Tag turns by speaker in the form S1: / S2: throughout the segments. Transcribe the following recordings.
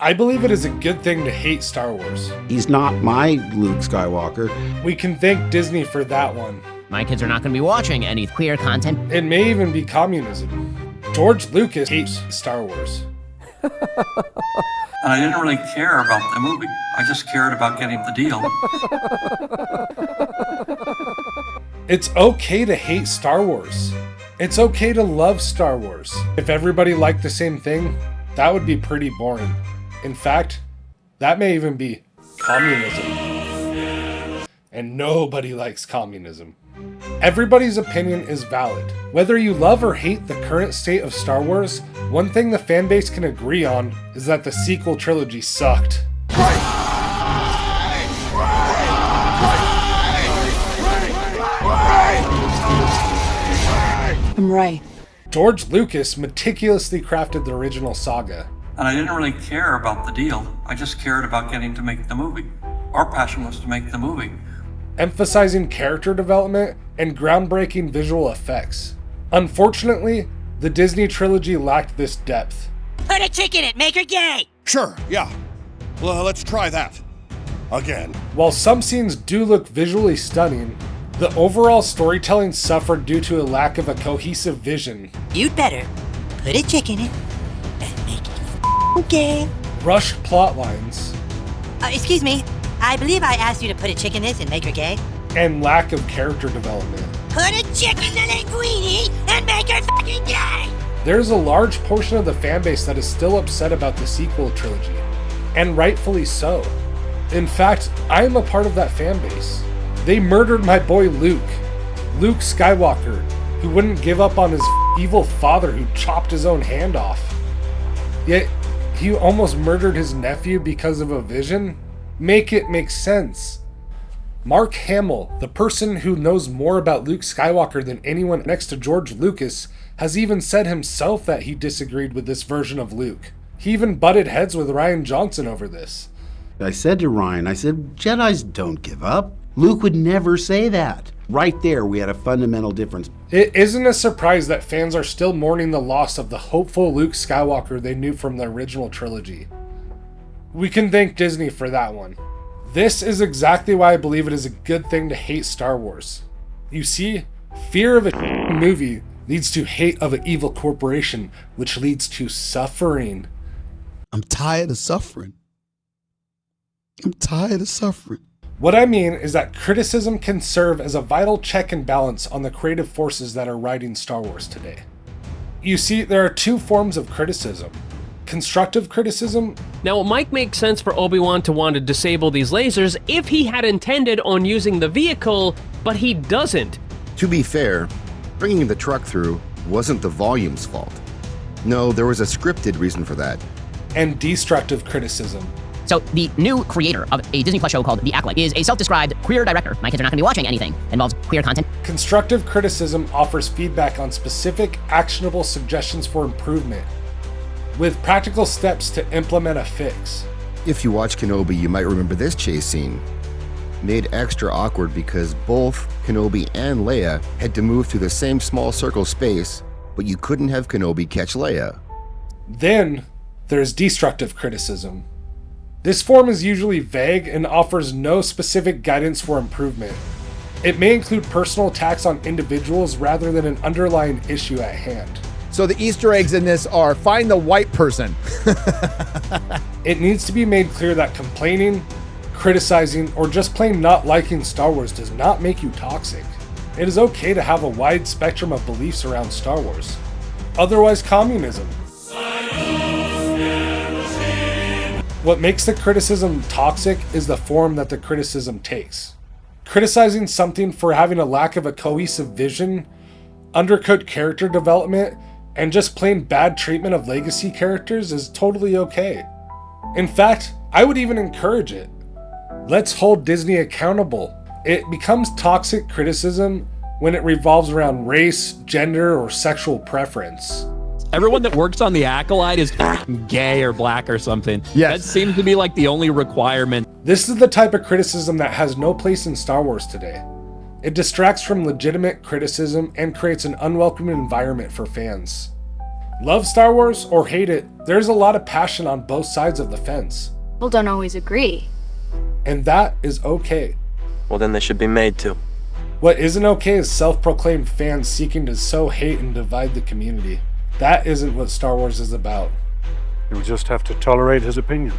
S1: I believe it is a good thing to hate Star Wars.
S2: He's not my Luke Skywalker.
S1: We can thank Disney for that one.
S3: My kids are not going to be watching any queer content.
S1: It may even be communism. George Lucas hates Star Wars.
S4: And I didn't really care about the movie. I just cared about getting the deal.
S1: It's okay to hate Star Wars. It's okay to love Star Wars. If everybody liked the same thing, that would be pretty boring. In fact, that may even be communism. And nobody likes communism. Everybody's opinion is valid. Whether you love or hate the current state of Star Wars, one thing the fanbase can agree on is that the sequel trilogy sucked.
S5: I'm right.
S1: George Lucas meticulously crafted the original saga.
S4: And I didn't really care about the deal. I just cared about getting to make the movie. Our passion was to make the movie.
S1: Emphasizing character development and groundbreaking visual effects. Unfortunately, the Disney trilogy lacked this depth.
S6: Put a chick in it, make her gay!
S7: Sure, yeah. Well, let's try that. Again.
S1: While some scenes do look visually stunning, the overall storytelling suffered due to a lack of a cohesive vision.
S6: You'd better put a chick in it and make it gay.
S1: Rushed plot lines.
S6: Excuse me, I believe I asked you to put a chick in this and make her gay.
S1: And lack of character development.
S6: Put a chick in the linguine and make her fucking gay!
S1: There's a large portion of the fanbase that is still upset about the sequel trilogy, and rightfully so. In fact, I am a part of that fanbase. They murdered my boy Luke Skywalker, who wouldn't give up on his evil father who chopped his own hand off. Yet, he almost murdered his nephew because of a vision? Make it make sense. Mark Hamill, the person who knows more about Luke Skywalker than anyone next to George Lucas, has even said himself that he disagreed with this version of Luke. He even butted heads with Rian Johnson over this.
S2: I said to Ryan, Jedis don't give up. Luke would never say that. Right there, we had a fundamental difference.
S1: It isn't a surprise that fans are still mourning the loss of the hopeful Luke Skywalker they knew from the original trilogy. We can thank Disney for that one. This is exactly why I believe it is a good thing to hate Star Wars. You see, fear of a movie leads to hate of an evil corporation, which leads to suffering.
S7: I'm tired of suffering.
S1: What I mean is that criticism can serve as a vital check and balance on the creative forces that are writing Star Wars today. You see, there are two forms of criticism. Constructive criticism.
S8: Now, it might make sense for Obi-Wan to want to disable these lasers if he had intended on using the vehicle, but he doesn't.
S9: To be fair, bringing the truck through wasn't the volume's fault. No, there was a scripted reason for that.
S1: And destructive criticism.
S3: So the new creator of a Disney Plus show called The Acolyte is a self-described queer director. My kids are not going to be watching anything that involves queer content.
S1: Constructive criticism offers feedback on specific, actionable suggestions for improvement, with practical steps to implement a fix.
S9: If you watch Kenobi, you might remember this chase scene. Made extra awkward because both Kenobi and Leia had to move through the same small circle space, but you couldn't have Kenobi catch Leia.
S1: Then there's destructive criticism. This form is usually vague and offers no specific guidance for improvement. It may include personal attacks on individuals rather than an underlying issue at hand.
S10: So the Easter eggs in this are find the white person.
S1: It needs to be made clear that complaining, criticizing, or just plain not liking Star Wars does not make you toxic. It is okay to have a wide spectrum of beliefs around Star Wars. Otherwise, communism. What makes the criticism toxic is the form that the criticism takes. Criticizing something for having a lack of a cohesive vision, undercooked character development, and just plain bad treatment of legacy characters is totally okay. In fact, I would even encourage it. Let's hold Disney accountable. It becomes toxic criticism when it revolves around race, gender, or sexual preference.
S11: Everyone that works on The Acolyte is gay or black or something.
S10: Yes.
S11: That seems to be like the only requirement.
S1: This is the type of criticism that has no place in Star Wars today. It distracts from legitimate criticism and creates an unwelcome environment for fans. Love Star Wars or hate it, there's a lot of passion on both sides of the fence.
S5: People don't always agree.
S1: And that is okay.
S12: Well, then they should be made to.
S1: What isn't okay is self-proclaimed fans seeking to sow hate and divide the community. That isn't what Star Wars is about.
S13: You'll just have to tolerate his opinion.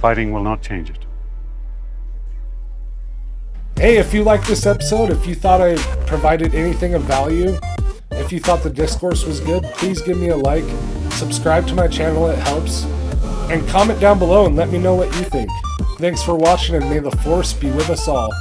S13: Fighting will not change it.
S1: Hey, if you liked this episode, if you thought I provided anything of value, if you thought the discourse was good, please give me a like, subscribe to my channel, it helps, and comment down below and let me know what you think. Thanks for watching, and may the Force be with us all.